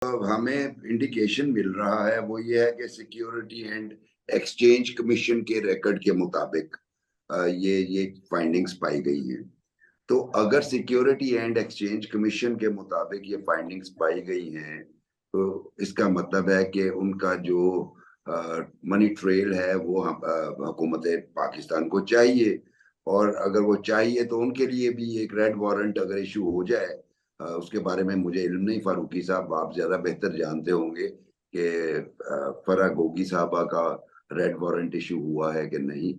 हमें इंडिकेशन मिल रहा है वो ये है कि सिक्योरिटी एंड एक्सचेंज कमीशन के रिकॉर्ड के मुताबिक ये फाइंडिंग्स पाई गई हैं। तो अगर सिक्योरिटी एंड एक्सचेंज कमीशन के मुताबिक ये फाइंडिंग्स पाई गई हैं तो इसका मतलब है कि उनका जो मनी ट्रेल है वो हुकूमत पाकिस्तान को चाहिए, और अगर वो चाहिए तो उनके लिए भी एक रेड वारंट अगर इशू हो जाए, उसके बारे में मुझे इल्म नहीं, फारूकी साहब आप ज्यादा बेहतर जानते होंगे कि फरा गोगी साहबा का रेड वारंट इशू हुआ है कि नहीं।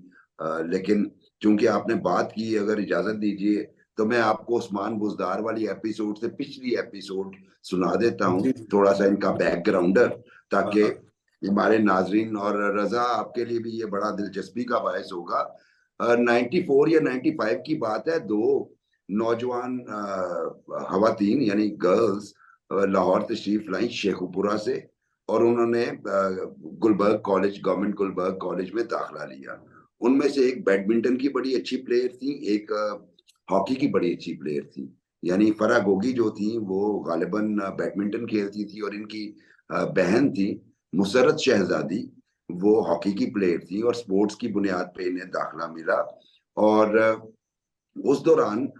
लेकिन चूंकि आपने बात की, अगर इजाजत दीजिए तो मैं आपको उस्मान बुजदार वाली एपिसोड से पिछली एपिसोड सुना देता हूँ, जी जी। थोड़ा सा इनका बैकग्राउंडर, हाँ ताकि हाँ। हमारे नाजरीन और रजा आपके लिए भी ये बड़ा दिलचस्पी का बायस होगा। 94 या 95 की बात है। दो नौजवान खवातीन यानी गर्ल्स लाहौर तशरीफ लाई शेखुपुरा से, और उन्होंने Gulberg college, government Gulberg college में दाखिला लिया। उनमें से एक बैडमिंटन की बड़ी अच्छी प्लेयर थी, एक हॉकी की बड़ी अच्छी प्लेयर थी। यानी फरा गोगी जो थी वो गालिबन बैडमिंटन खेलती थी, और इनकी बहन थी मुसरत शहजादी, वो हॉकी की प्लेयर थी, और स्पोर्ट्स की बुनियाद पे इन्हें दाखिला मिला। और उस दौरान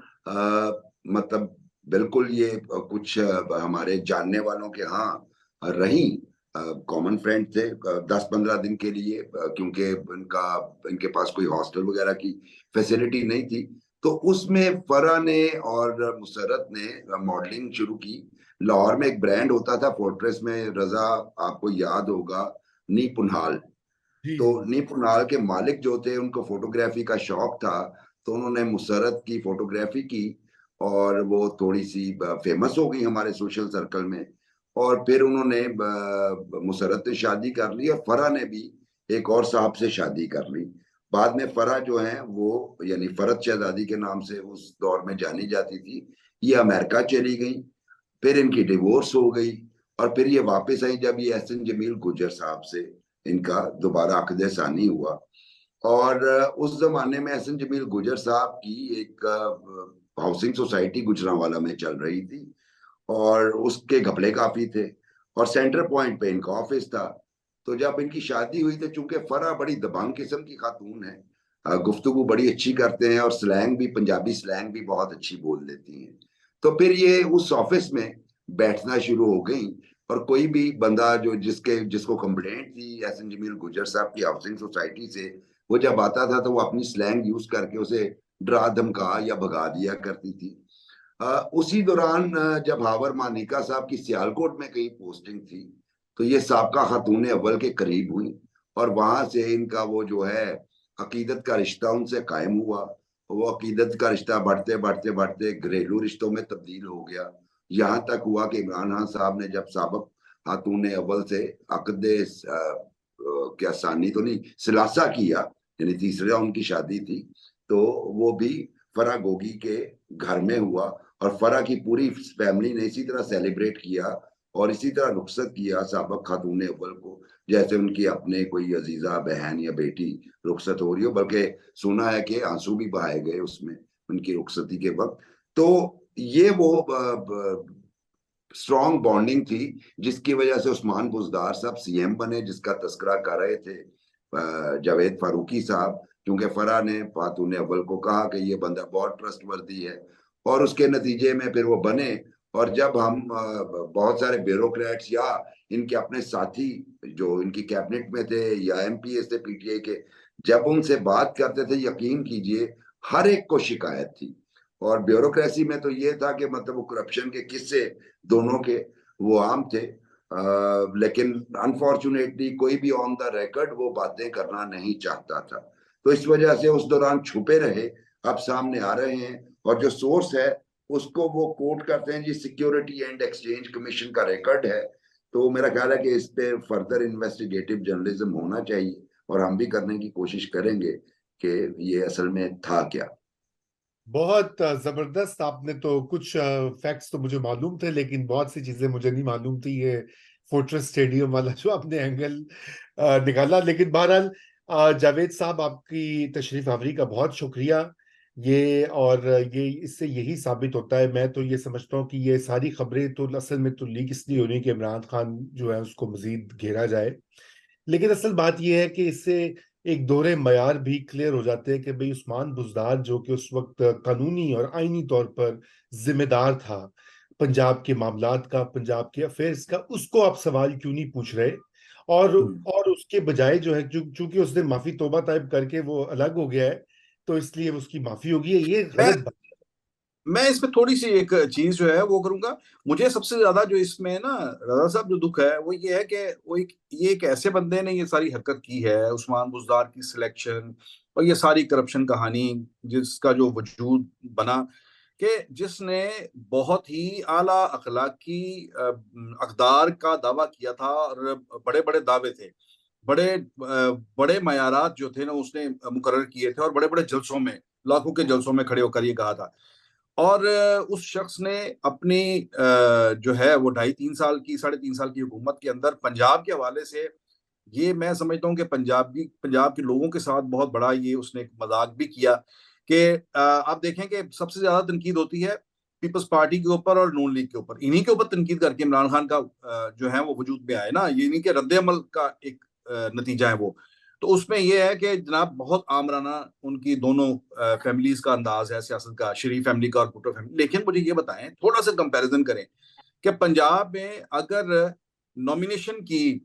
मतलब बिल्कुल ये कुछ हमारे जानने वालों के यहाँ रही, कॉमन फ्रेंड थे 10-15 दिन के लिए, क्योंकि इनके पास कोई हॉस्टल वगैरह की फैसिलिटी नहीं थी। तो उसमें फरा ने और मुसरत ने मॉडलिंग शुरू की। लाहौर में एक ब्रांड होता था फोर्ट्रेस में, रजा आपको याद होगा, नी पुनहाल। जी तो जी। नी पुनाल के मालिक जो थे उनको फोटोग्राफी का शौक था, तो उन्होंने मुसरत की फोटोग्राफी की, और वो थोड़ी सी फेमस हो गई हमारे सोशल सर्कल में। और फिर उन्होंने मुसरत ने शादी कर ली, और फरा ने भी एक और साहब से शादी कर ली। बाद में फरा जो है वो, यानी फरत शहजादी के नाम से उस दौर में जानी जाती थी, ये अमेरिका चली गई। फिर इनकी डिवोर्स हो गई, और फिर ये वापस आई जब ये एहसन जमील गुजर साहब से इनका दोबारा अक़द सानी हुआ। और उस जमाने में एहसन जमील गुजर साहब की एक हाउसिंग सोसाइटी गुजरांवाला में चल रही थी, और उसके घपले काफी थे, और सेंटर पॉइंट पे इनका ऑफिस था। तो जब इनकी शादी हुई तो चूंकि फरा बड़ी दबंग किस्म की खातून है, गुफ्तगू बड़ी अच्छी करते हैं, और स्लैंग भी, पंजाबी स्लैंग भी बहुत अच्छी बोल लेती हैं। तो फिर ये उस ऑफिस में बैठना शुरू हो गई, और कोई भी बंदा जो जिसको कंप्लेंट थी एहसन जमील गुजर साहब की हाउसिंग सोसाइटी से, वो जब आता था तो वो अपनी स्लैंग यूज करके उसे डरा धमका या भगा दिया करती थी। उसी दौरान जब हावर मानिका साहब की सियालकोट में कहीं पोस्टिंग थी, तो ये साबका खातून अव्वल के करीब हुई, और वहां से इनका वो जो है अकीदत का रिश्ता उनसे कायम हुआ। वो अकीदत का रिश्ता बढ़ते बढ़ते बढ़ते घरेलू रिश्तों में तब्दील हो गया। यहाँ तक हुआ कि इमरान खान साहब ने जब साबक खातून अव्वल से अक़द क्या सानी तो नहीं, सिलासा किया, यानी तीसरा उनकी शादी थी, तो वो भी फरा गोगी के घर में हुआ। और फरा की पूरी फैमिली ने इसी तरह सेलिब्रेट किया, और इसी तरह रुखसत किया साबक खातून अव्वल को, जैसे उनकी अपने कोई अजीजा बहन या बेटी रुखसत हो रही हो। बल्कि सुना है कि आंसू भी बहाए गए उसमें उनकी रुखसती के वक्त। तो ये वो स्ट्रॉन्ग बॉन्डिंग थी, जिसकी वजह से उस्मान बुजदार साहब सीएम बने, जिसका तस्करा कर रहे थे जावेद फारूकी साहब, क्योंकि फरा ने फातून अव्वल को कहा कि ये बंदा बहुत ट्रस्टवर्दी है, और उसके नतीजे में फिर वो बने। और जब हम बहुत सारे ब्यूरोक्रेट्स या इनके अपने साथी जो इनकी कैबिनेट में थे या एमपीएस थे पीटीआई के, जब उनसे बात करते थे, यकीन कीजिए हर एक को शिकायत थी। और ब्यूरोक्रेसी में तो ये था कि मतलब वो करप्शन के किस्से दोनों के वो आम थे। लेकिन अनफॉर्चुनेटली कोई भी ऑन द रिकॉर्ड वो बातें करना नहीं चाहता था, तो इस वजह से उस दौरान छुपे रहे, अब सामने आ रहे हैं। और जो सोर्स है उसको वो कोट करते हैं जी, सिक्योरिटी एंड एक्सचेंज कमीशन का रिकॉर्ड है। तो मेरा ख्याल है कि इस पे फर्दर इन्वेस्टिगेटिव जर्नलिज्म होना चाहिए, और हम भी करने की कोशिश करेंगे कि ये असल में था क्या। बहुत जबरदस्त। आपने तो कुछ फैक्ट्स तो मुझे मालूम थे, लेकिन बहुत सी चीजें मुझे नहीं मालूम थी। ये फोर्ट्रेस स्टेडियम वाला जो आपने एंगल निकाला। लेकिन बहरहाल जावेद साहब, आपकी तशरीफ आवरी का बहुत शुक्रिया। ये और ये इससे यही साबित होता है, मैं तो ये समझता हूँ कि ये सारी खबरें तो असल में तो लीक इसलिए हो रही है कि इमरान खान जो है उसको मजीद घेरा जाए। लेकिन असल बात यह है कि इससे एक दोहरे मयार भी क्लियर हो जाते हैं कि भाई उस्मान बुज़दार जो कि उस वक्त कानूनी और आईनी तौर पर जिम्मेदार था पंजाब के मामलात का, पंजाब के अफेयर्स का, उसको आप सवाल क्यों नहीं पूछ रहे। और हम्म। और उसके बजाय जो है चूंकि उस दिन माफी तौबा ताइब करके वो अलग हो गया है, तो इसलिए उसकी माफी होगी है, ये मैं गलत बात। मैं इसमें थोड़ी सी एक चीज जो है वो करूंगा। मुझे सबसे ज्यादा जो इसमें ना रजा साहब जो दुख है वो ये है कि ये एक ऐसे बंदे ने ये सारी हरकत की है, उस्मान बुज़दार की सिलेक्शन और ये सारी करप्शन कहानी जिसका जो वजूद बना, कि जिसने बहुत ही आला अखलाकी अकदार का दावा किया था और बड़े बड़े दावे थे, बड़े मयारात जो थे ना उसने मुकर्रर किए थे और बड़े बड़े जलसों में, लाखों के जलसों में खड़े होकर ये कहा था। और उस शख्स ने अपनी जो है वो 2.5-3 साल की 3.5 साल की हुकूमत के अंदर पंजाब के हवाले से, ये मैं समझता हूँ कि पंजाब के लोगों के साथ बहुत बड़ा ये उसने एक मजाक भी किया कि आप देखें कि सबसे ज्यादा तनकीद होती है पीपल्स पार्टी के ऊपर और नून लीग के ऊपर, इन्हीं के ऊपर तनकीद करके इमरान खान का जो है वो वजूद में आए ना, ये नहीं कि रद्द अमल का एक नतीजा है वो। तो उसमें यह है कि जनाब बहुत आमराना उनकी दोनों फैमिलीज का अंदाज है सियासत का, शरीफ फैमिली का और भुट्टो फैमिली। लेकिन मुझे ये बताएं, थोड़ा सा कंपैरिजन करें कि पंजाब में अगर नॉमिनेशन की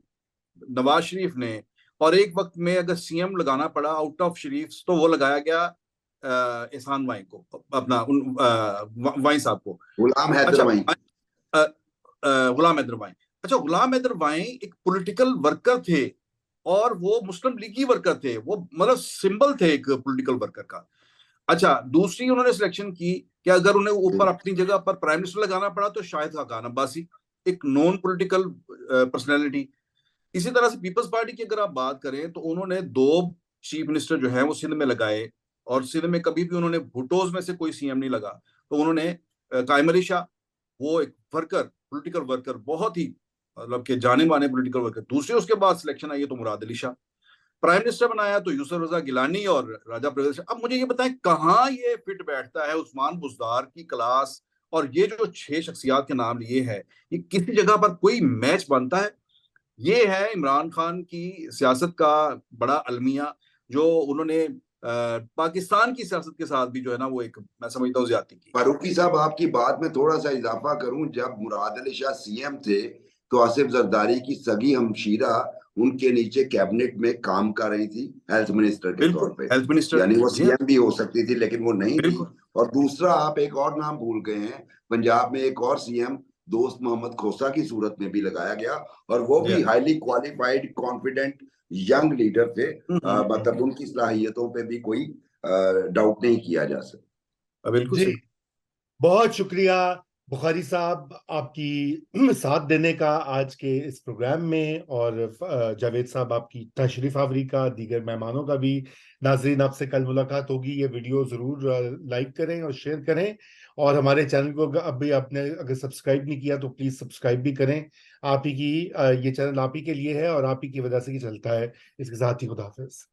नवाज शरीफ ने और एक वक्त में अगर सीएम लगाना पड़ा आउट ऑफ शरीफ, तो वो लगाया गया एहसान वाई को, अपना वाई साहब को। गुलाम हैदर अच्छा, वहीं। अ, गुलाम हैदर वाई। अच्छा, गुलाम हैदर वाई एक पॉलिटिकल वर्कर थे और वो मुस्लिम लीगी वर्कर थे, वो मतलब सिंबल थे एक पॉलिटिकल वर्कर का। अच्छा, दूसरी उन्होंने सिलेक्शन की कि अगर उन्हें ऊपर अपनी जगह पर प्राइम मिनिस्टर लगाना पड़ा तो शाहिद खाकान अब्बासी, एक नॉन पॉलिटिकल पर्सनैलिटी। इसी तरह से पीपल्स पार्टी की अगर आप बात करें तो उन्होंने 2 चीफ मिनिस्टर जो है वो सिंध में लगाए, और सिंध में कभी भी उन्होंने भुट्टोज में से कोई सीएम नहीं लगा। तो उन्होंने कायम अली शाह, वो एक वर्कर, पॉलिटिकल वर्कर, बहुत ही मतलब के जाने माने पॉलिटिकल वर्कर। दूसरे उसके बाद सिलेक्शन आई है तो मुराद अली शाह, प्राइम मिनिस्टर बनाया तो यूसुफ रजा गिलानी और राजा परवेज शाह। अब मुझे ये बताएं कहाँ ये फिट बैठता है उस्मान बुज़दार की क्लास, और ये जो 6 शख्सियात के नाम लिए है, ये किसी जगह पर कोई मैच बनता है? ये है इमरान खान की सियासत का बड़ा अलमिया, जो उन्होंने पाकिस्तान की सियासत के साथ भी जो है ना वो एक मैं समझता हूँ ज्यादती की। फारूकी साहब, आपकी बात में थोड़ा सा इजाफा करूं, जब मुराद अली शाह सीएम थे तो आसिफ जरदारी की सगी हमशीरा उनके नीचे कैबिनेट में काम कर रही थी हेल्थ मिनिस्टर के तौर बिल्कुल, पे। Health minister. यानी वो जी हाँ, सीएम भी हो सकती थी लेकिन वो नहीं थी। बिल्कुल। और दूसरा, आप एक और नाम भूल गए हैं, पंजाब में एक और सीएम दोस्त मोहम्मद खोसा की सूरत में भी लगाया गया, और वो जी भी हाँ। Highly qualified confident young leader थे। मतलब उनकी सलाहियतों पे भी कोई डाउट नहीं किया जा सकता। बिल्कुल जी, सही। बहुत शुक्रिया बुखारी साहब आपकी साथ देने का आज के इस प्रोग्राम में, और जावेद साहब आपकी तशरीफ आवरी का, दीगर मेहमानों का भी। नाजरीन, आपसे कल मुलाकात होगी। ये वीडियो जरूर लाइक करें और शेयर करें, और हमारे चैनल को अभी आपने अगर सब्सक्राइब नहीं किया तो प्लीज सब्सक्राइब भी करें। आप ही की ये चैनल आप ही के लिए है और आप ही की वजह से ही चलता है। इसके साथ ही खुदा हाफिज।